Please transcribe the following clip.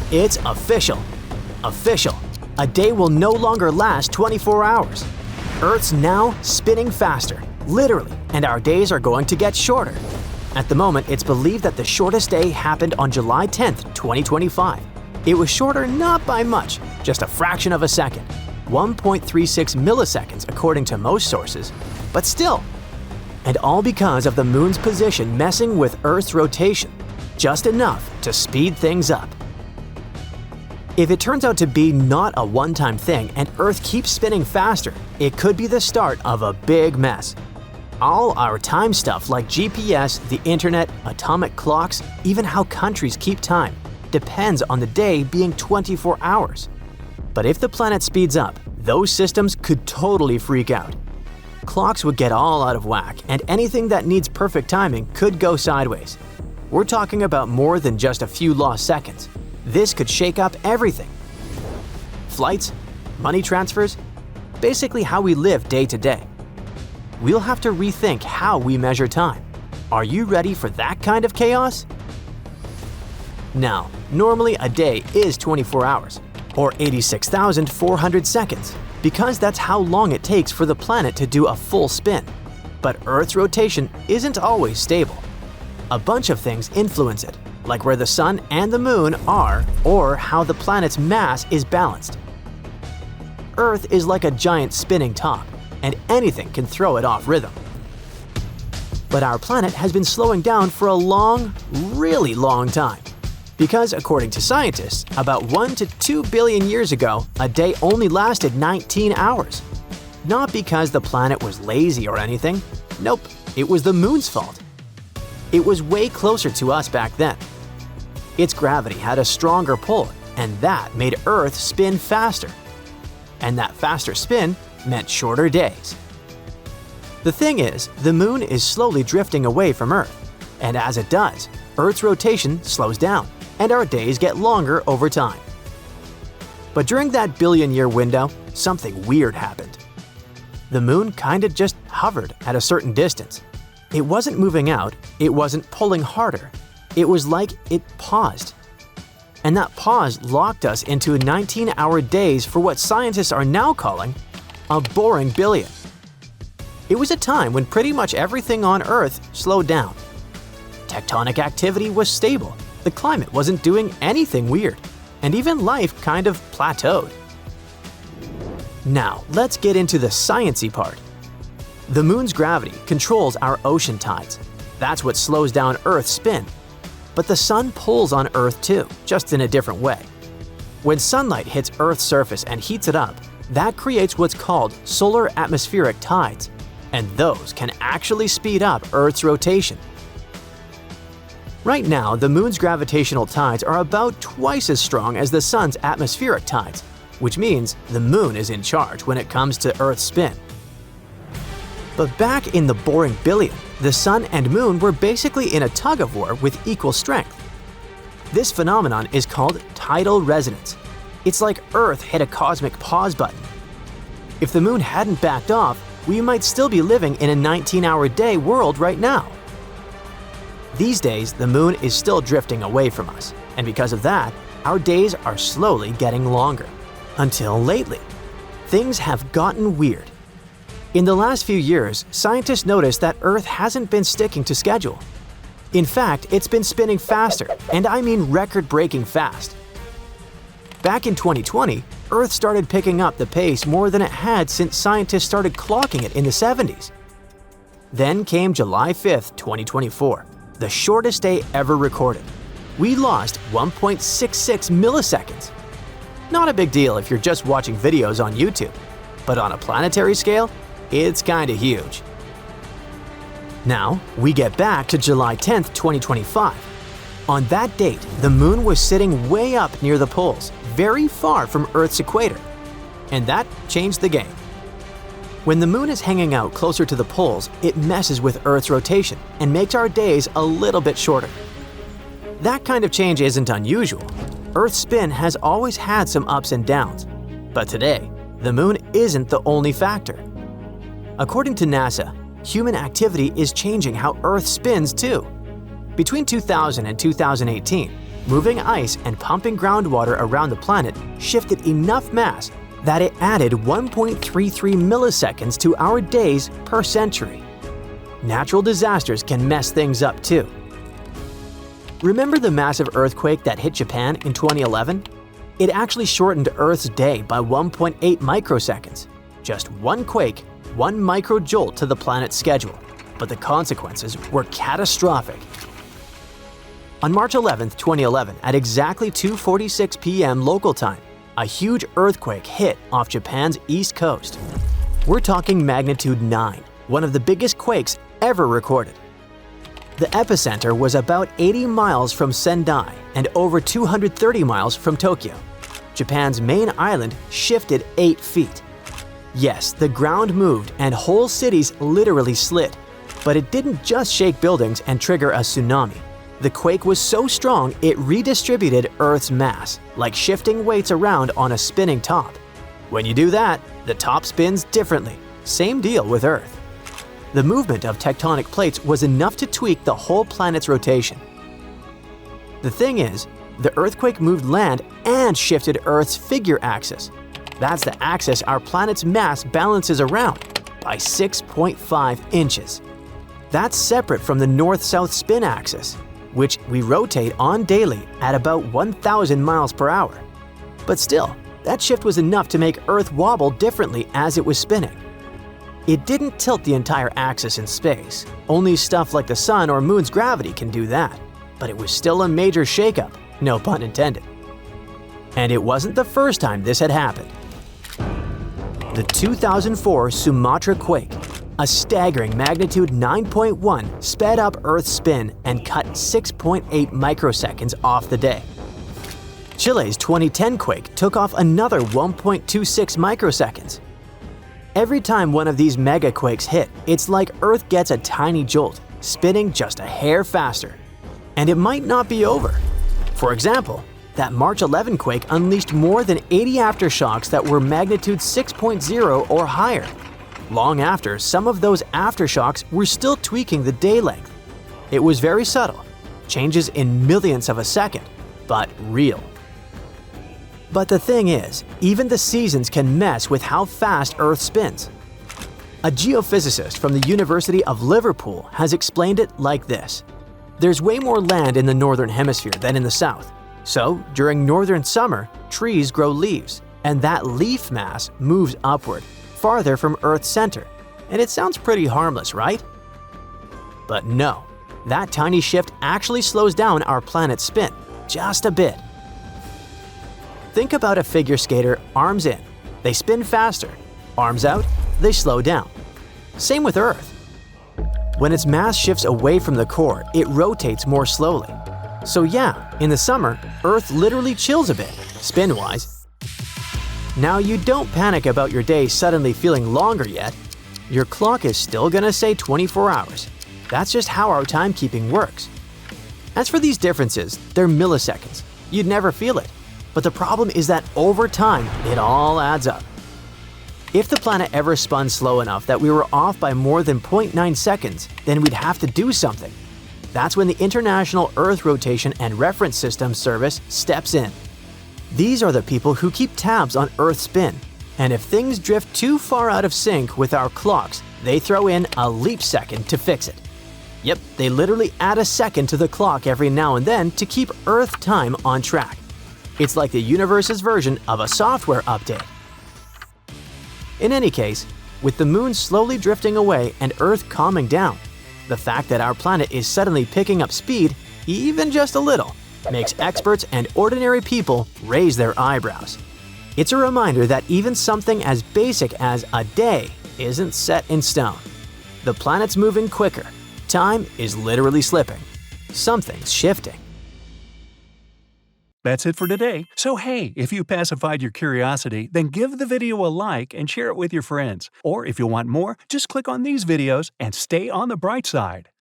It's official. Official. A day will no longer last 24 hours. Earth's now spinning faster, literally, and our days are going to get shorter. At the moment, it's believed that the shortest day happened on July 10th, 2025. It was shorter not by much, just a fraction of a second, 1.36 milliseconds according to most sources, but still. And all because of the moon's position messing with Earth's rotation, just enough to speed things up. If it turns out to be not a one-time thing and Earth keeps spinning faster, it could be the start of a big mess. All our time stuff like GPS, the internet, atomic clocks, even how countries keep time, depends on the day being 24 hours. But if the planet speeds up, those systems could totally freak out. Clocks would get all out of whack, and anything that needs perfect timing could go sideways. We're talking about more than just a few lost seconds. This could shake up everything. Flights, money transfers, basically how we live day to day. We'll have to rethink how we measure time. Are you ready for that kind of chaos? Now, normally a day is 24 hours, or 86,400 seconds, because that's how long it takes for the planet to do a full spin. But Earth's rotation isn't always stable. A bunch of things influence it, like where the sun and the moon are or how the planet's mass is balanced. Earth is like a giant spinning top, and anything can throw it off rhythm. But our planet has been slowing down for a long, really long time. Because according to scientists, about 1 to 2 billion years ago, a day only lasted 19 hours. Not because the planet was lazy or anything. Nope, it was the moon's fault. It was way closer to us back then. Its gravity had a stronger pull, and that made Earth spin faster. And that faster spin meant shorter days. The thing is, the moon is slowly drifting away from Earth, and as it does, Earth's rotation slows down, and our days get longer over time. But during that billion-year window, something weird happened. The moon kinda just hovered at a certain distance. It wasn't moving out, it wasn't pulling harder. It was like it paused. And that pause locked us into 19-hour days for what scientists are now calling a boring billion. It was a time when pretty much everything on Earth slowed down. Tectonic activity was stable, the climate wasn't doing anything weird, and even life kind of plateaued. Now, let's get into the sciencey part. The moon's gravity controls our ocean tides. That's what slows down Earth's spin. But the sun pulls on Earth too, just in a different way. When sunlight hits Earth's surface and heats it up, that creates what's called solar atmospheric tides, and those can actually speed up Earth's rotation. Right now, the moon's gravitational tides are about twice as strong as the sun's atmospheric tides, which means the moon is in charge when it comes to Earth's spin. But back in the boring billion, the sun and moon were basically in a tug-of-war with equal strength. This phenomenon is called tidal resonance. It's like Earth hit a cosmic pause button. If the moon hadn't backed off, we might still be living in a 19-hour day world right now. These days, the moon is still drifting away from us, and because of that, our days are slowly getting longer. Until lately, things have gotten weird. In the last few years, scientists noticed that Earth hasn't been sticking to schedule. In fact, it's been spinning faster, and I mean record-breaking fast. Back in 2020, Earth started picking up the pace more than it had since scientists started clocking it in the 70s. Then came July 5th, 2024, the shortest day ever recorded. We lost 1.66 milliseconds. Not a big deal if you're just watching videos on YouTube, but on a planetary scale, it's kinda huge. Now, we get back to July 10th, 2025. On that date, the moon was sitting way up near the poles, very far from Earth's equator. And that changed the game. When the moon is hanging out closer to the poles, it messes with Earth's rotation and makes our days a little bit shorter. That kind of change isn't unusual. Earth's spin has always had some ups and downs. But today, the moon isn't the only factor. According to NASA, human activity is changing how Earth spins too. Between 2000 and 2018, Moving ice and pumping groundwater around the planet shifted enough mass that it added 1.33 milliseconds to our days per century. Natural disasters can mess things up too. Remember the massive earthquake that hit Japan in 2011? It actually shortened Earth's day by 1.8 microseconds. Just one quake, one microjolt to the planet's schedule, but the consequences were catastrophic. On March 11, 2011, at exactly 2:46 p.m. local time, a huge earthquake hit off Japan's east coast. We're talking magnitude 9, one of the biggest quakes ever recorded. The epicenter was about 80 miles from Sendai and over 230 miles from Tokyo. Japan's main island shifted 8 feet. Yes, the ground moved and whole cities literally slid, but it didn't just shake buildings and trigger a tsunami. The quake was so strong it redistributed Earth's mass, like shifting weights around on a spinning top. When you do that, the top spins differently. Same deal with Earth. The movement of tectonic plates was enough to tweak the whole planet's rotation. The thing is, the earthquake moved land and shifted Earth's figure axis. That's the axis our planet's mass balances around, by 6.5 inches. That's separate from the north-south spin axis, which we rotate on daily at about 1,000 miles per hour. But still, that shift was enough to make Earth wobble differently as it was spinning. It didn't tilt the entire axis in space. Only stuff like the sun or moon's gravity can do that. But it was still a major shakeup, no pun intended. And it wasn't the first time this had happened. The 2004 Sumatra quake, a staggering magnitude 9.1, sped up Earth's spin and cut 6.8 microseconds off the day. Chile's 2010 quake took off another 1.26 microseconds. Every time one of these mega quakes hit, it's like Earth gets a tiny jolt, spinning just a hair faster. And it might not be over. For example, that March 11 quake unleashed more than 80 aftershocks that were magnitude 6.0 or higher. Long after, some of those aftershocks were still tweaking the day length. It was very subtle, changes in millionths of a second, but real. But the thing is, even the seasons can mess with how fast Earth spins. A geophysicist from the University of Liverpool has explained it like this. There's way more land in the northern hemisphere than in the south. So, during northern summer, trees grow leaves, and that leaf mass moves upward, farther from Earth's center. And it sounds pretty harmless, right? But no, that tiny shift actually slows down our planet's spin, just a bit. Think about a figure skater arms in, they spin faster. Arms out, they slow down. Same with Earth. When its mass shifts away from the core, it rotates more slowly. So yeah, in the summer, Earth literally chills a bit, spin-wise. Now you don't panic about your day suddenly feeling longer yet. Your clock is still gonna say 24 hours. That's just how our timekeeping works. As for these differences, they're milliseconds. You'd never feel it. But the problem is that over time, it all adds up. If the planet ever spun slow enough that we were off by more than 0.9 seconds, then we'd have to do something. That's when the International Earth Rotation and Reference System Service steps in. These are the people who keep tabs on Earth's spin, and if things drift too far out of sync with our clocks, they throw in a leap second to fix it. Yep, they literally add a second to the clock every now and then to keep Earth time on track. It's like the universe's version of a software update. In any case, with the moon slowly drifting away and Earth calming down, the fact that our planet is suddenly picking up speed, even just a little, makes experts and ordinary people raise their eyebrows. It's a reminder that even something as basic as a day isn't set in stone. The planet's moving quicker. Time is literally slipping. Something's shifting. That's it for today. So hey, if you pacified your curiosity, then give the video a like and share it with your friends. Or if you want more, just click on these videos and stay on the bright side.